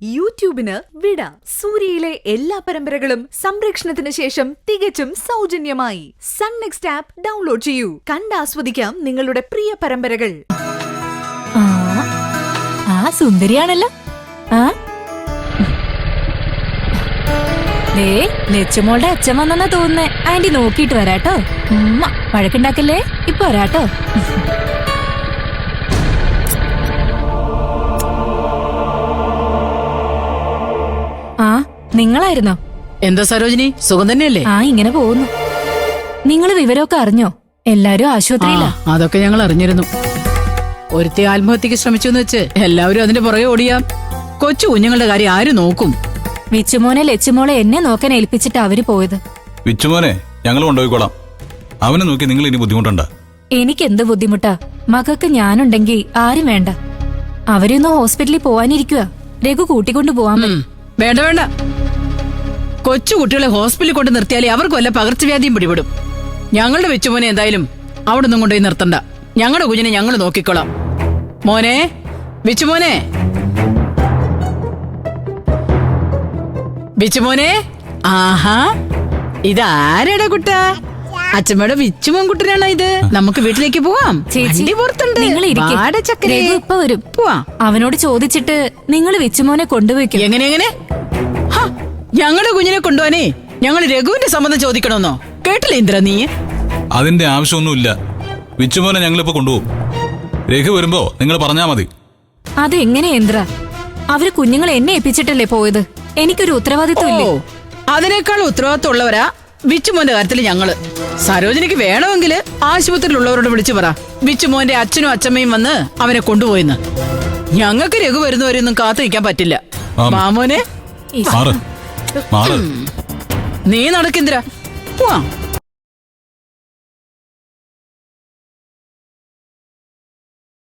യൂട്യൂബിന് വിട. സൂര്യയിലെ എല്ലാ പരമ്പരകളും സംരക്ഷണത്തിന് ശേഷം തികച്ചും സൗജന്യമായി സൺ നെക്സ്റ്റ് ആപ്പ് ഡൗൺലോഡ് ചെയ്യൂ. കണ്ടാസ്വദിക്കാം നിങ്ങളുടെ പ്രിയ പരമ്പരകൾ. സുന്ദരിയാണല്ലോ. ലച്ചുമോളുടെ അച്ഛൻ വന്നെന്നാ തോന്നുന്നേ. ആന്റി നോക്കിയിട്ട് വരാട്ടോ. വഴക്കുണ്ടാക്കല്ലേ, ഇപ്പൊ വരാട്ടോ. നിങ്ങളായിരുന്നോ? എന്താ സരോജിനി, സുഖം തന്നെയല്ലേ? ഇങ്ങനെ പോകുന്നു. നിങ്ങള് വിവരമൊക്കെ അറിഞ്ഞോ? എല്ലാരും ആശുപത്രിയിലാ. അതൊക്കെ ഞങ്ങൾ അറിഞ്ഞിരുന്നു. ഒരുത്തി ആത്മഹത്യക്ക് ശ്രമിച്ചെന്ന് വെച്ച് എല്ലാവരും അതിന്റെ പുറകെ ഓടിയാ കൊച്ചു കുഞ്ഞുങ്ങളുടെ കാര്യം ആര് നോക്കും? വിച്ചുമോനെ ലച്ചുമോളെ എന്നെ നോക്കാൻ ഏൽപ്പിച്ചിട്ട് അവര് പോയത്. വിച്ചുമോനെ ഞങ്ങൾ കൊണ്ടുപോയിക്കോളാം. അവനെ നോക്കി നിങ്ങൾ ഇനി ബുദ്ധിമുട്ടണ്ട. എനിക്കെന്ത് ബുദ്ധിമുട്ടാ? മകൾക്ക് ഞാനുണ്ടെങ്കി ആരും വേണ്ട. അവരൊന്ന് ഹോസ്പിറ്റലിൽ പോവാനിരിക്കുക. രഘു കൂട്ടിക്കൊണ്ടു പോവാൻ. വേണ്ട വേണ്ട, കൊച്ചു കുട്ടികളെ ഹോസ്പിറ്റലിൽ കൊണ്ട് നിർത്തിയാലേ അവർക്ക് വല്ല പകർച്ചവ്യാധിയും പിടിപെടും. ഞങ്ങളുടെ വിച്ചുമോനെ എന്തായാലും അവിടെ ഒന്നും കൊണ്ടുപോയി നിർത്തണ്ട. ഞങ്ങളുടെ കുഞ്ഞിനെ ഞങ്ങൾ നോക്കിക്കോളാം. മോനെ, വിച്ചുമോനെ, വിച്ചുമോനെ. ആഹാ, ഇതാരടാ കുട്ട? അച്ഛമ്മയുടെ വിച്ചുമോൻ കുട്ടനാണോ ഇത്? നമുക്ക് വീട്ടിലേക്ക് പോവാം. ചേച്ചി പുറത്തുണ്ട്. ഇപ്പൊ വരും. അവനോട് ചോദിച്ചിട്ട് നിങ്ങൾ വിച്ചുമോനെ കൊണ്ടുപോയിക്കും. എങ്ങനെ? ഞങ്ങളുടെ കുഞ്ഞിനെ കൊണ്ടുപോവാനേ ഞങ്ങൾ രഘുവിന്റെ സമ്മതം ചോദിക്കണമെന്നോ? കേട്ടില്ല ഇന്ദ്ര നീ? അതിന്റെ ആവശ്യമൊന്നുമില്ല. വിച്ചുമോനെ ഞങ്ങളിപ്പോ കൊണ്ടുപോകും. രഘു വരുമ്പോ നിങ്ങൾ പറഞ്ഞാ മതി. അതെങ്ങനെ ഇന്ദ്ര? അവര് കുഞ്ഞുങ്ങളെ എന്നെ ഏൽപ്പിച്ചിട്ടല്ലേ പോയത്. എനിക്കൊരു ഉത്തരവാദിത്വം ഇല്ലേ? അതിനേക്കാൾ ഉത്തരവാദിത്വം ഉള്ളവരാ വിച്ചുമോന്റെ കാര്യത്തിൽ ഞങ്ങള്. സരോജിനിക്ക് വേണമെങ്കിൽ ആശുപത്രിയിലുള്ളവരോട് വിളിച്ചു പറ വിച്ചുമോന്റെ അച്ഛനും അച്ഛമ്മയും വന്ന് അവനെ കൊണ്ടുപോയിന്ന്. ഞങ്ങൾക്ക് രഘു വരുന്നവരെയൊന്നും കാത്തിരിക്കാൻ പറ്റില്ല. മാമോനെ, മാറ്. നീ നടക്കിന്ദ്ര. പോവാ.